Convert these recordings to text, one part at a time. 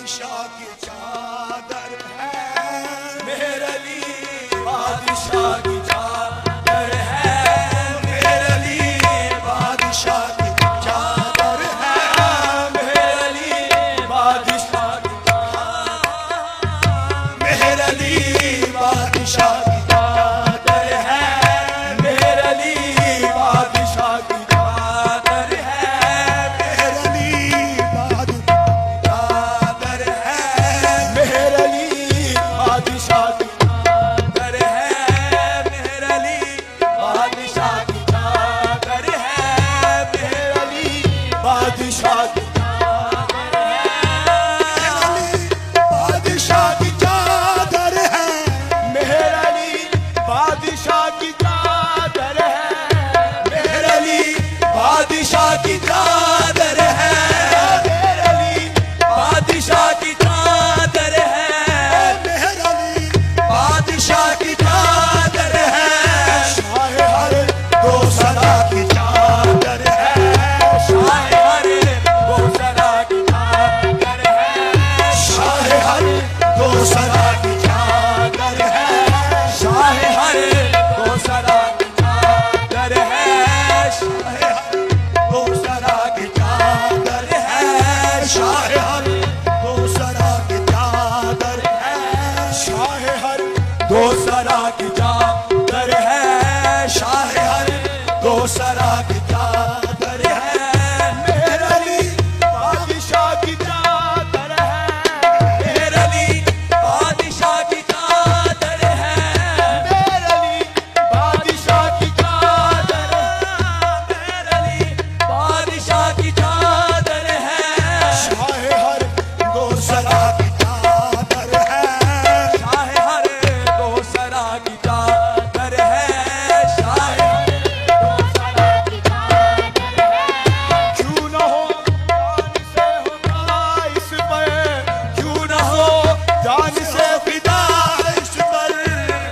बादशाह की चादर है, मेहर अली बादशाह की चादर है, मेहर अली बादशाह की चादर है, मेहर अली बादशाह की मेहर अली बादशाह की चादर है, मेहर अली बादशाह की चादर है, मेहर अली चादर है, मेहर अली बादशाह की चादर है, मेहर अली बादशाह की चादर है, मेहर अली बादशाह की बादशाह की चादर है, मेहर अली बादशाह की चादर है, मेहर अली बादशाह की चादर है, मेहर अली बादशाह की चादर है, मेहर अली बादशाह की चादर है, शाह हर दो सदा की चादर है, शाह हर दो सदा की चादर है, शाह हर दो सदा की चादर है, शाह हर दो सदा की चादर है, शाह हर दो सदा की चादर है, शाह हर दो सदा की चादर है, शाह हर दो सदा की चादर है, शाह हर दो सदा की चादर है, मेहर अली बादशाह की चादर है, मेहर अली बादशाह की चादर है, मेहर अली बादशाह की चादर है, मेहर अली बादशाह की चादर है, शाह हर दो सदा की चादर है, शाह हर दो सदा की चादर है, शाह हर दो सदा की चादर है, क्यों न हो जान से होगा इस पर, क्यों न हो जान से फिदा इस पर,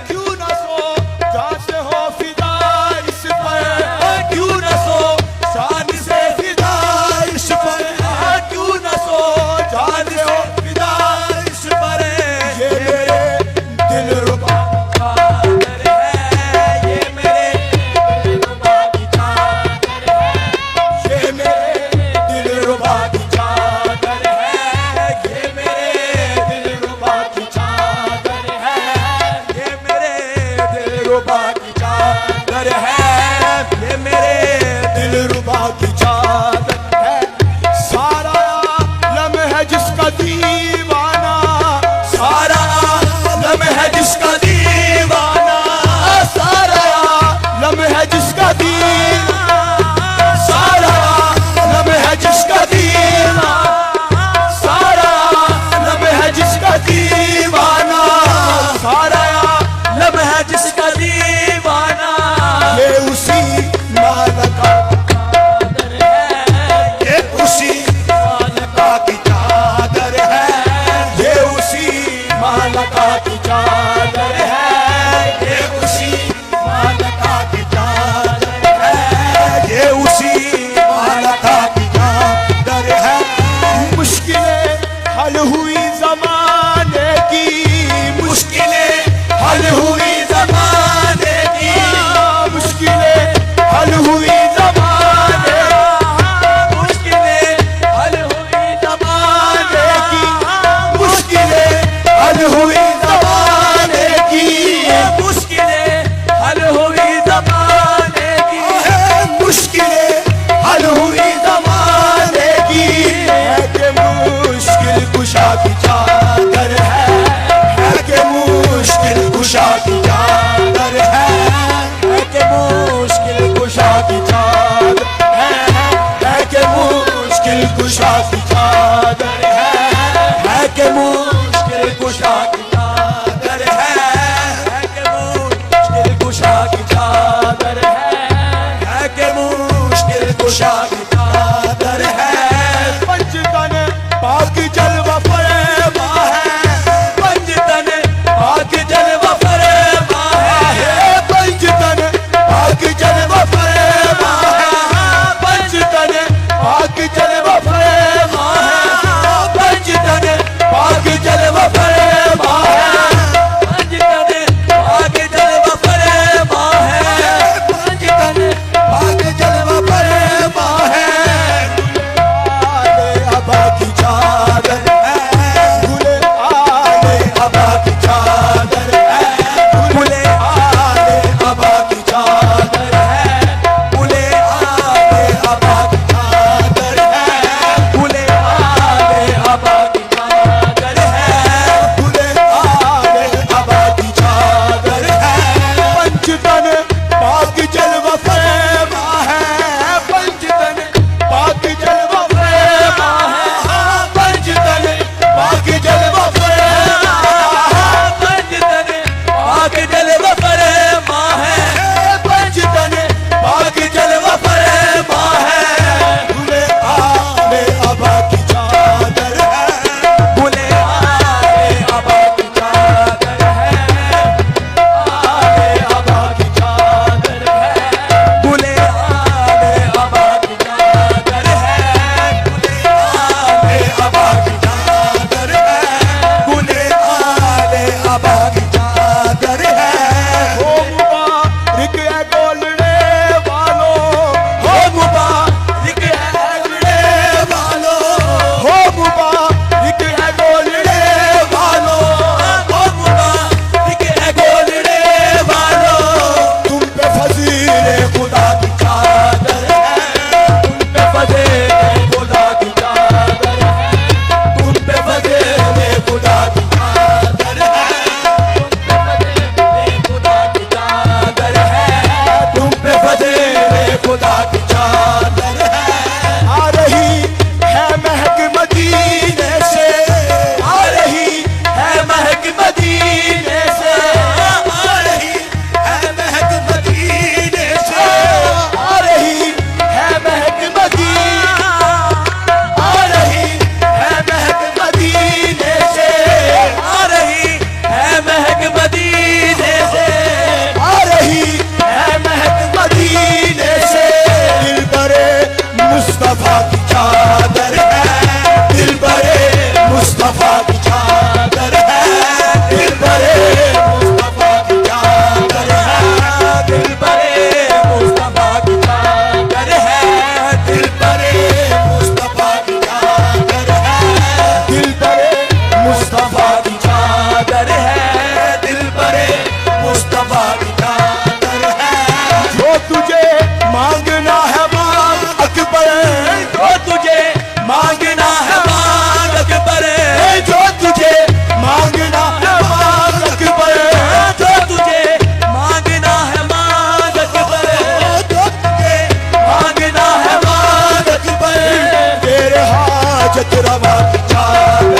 क्यों न सो जान से हो फिदा इस पर, क्यों न सो जान से फिदा इस पर, क्यों न सो जान से हो फिदा इस पर, ये मेरे दिलरुबा चादर है, ये मेरे दिलरुबा की चादर है, ये मेरे दिलरुबा की चादर है, ये मेरे दिलरुबा की चादर है, ये मेरे दिलरुबा की चादर है, ये मेरे दिलरुबा की चादर है, सारा आलम है जिसका दीवाना, सारा आलम है जिसका दीवाना, सारा आलम है जिसका दीवाना, सारा आलम है जिसका दीवाना, सारा आलम है जिसका दीवाना, सारा आलम है जिसका दीवाना, ये उसी मालका चादर है, ये उसी मालका की चादर है, ये उसी मालका की चादर है, ये उसी मालका की चादर है, ये उसी मालका की चादर है, मुश्किलें हल हुई ज़माने की, मुश्किलें हल हुई ज़माने की, मुश्किलें हल हुई ज़माने, मुश्किलें हल हुई ज़माने की, मुश्किलें हल हुई ज़माने की, मुश्किलें हल हुई ज़माने की, मुश्किलें हल हुई ज़माने की, है कि मुश्किल कुशा की चादर है कि मुश्किल कुशा की चादर है कि मुश्किल कुशा की चादर है कि मुश्किल कुशा की चादर है कि मुश्किल कुशा की चादर है कि मुश्किल कुशा की चादर है कि मुश्किल कुशा की चादर है, पंचतन पाक जलवा फरेबा है, पंचतन पाक जलवा फरेबा है, पंचतन पाक जलवा फरेबा है, पंचतन पाक जलवा फरेबा है, मुस्तफा की चादर है, दिल बरे मुस्तफा की चादर है, दिल बरे मुस्तफा की चादर है, दिल बरे मुस्तफा की चादर है, दिल बरे मुस्तफा की चादर है, दिल बरे मुस्तफा की चादर है, दिल बरे मुस्तफा की चादर है। जो तुझे मांगना है मांग अकबर, जो तुझे मांगना है मांग अकबर, जो तुझे मांगना है मांग अकबर, जो तुझे मांगना है मांग अकबर, जो तुझे मांगना है मांग अकबर, तेरे हाजत रवा की चादर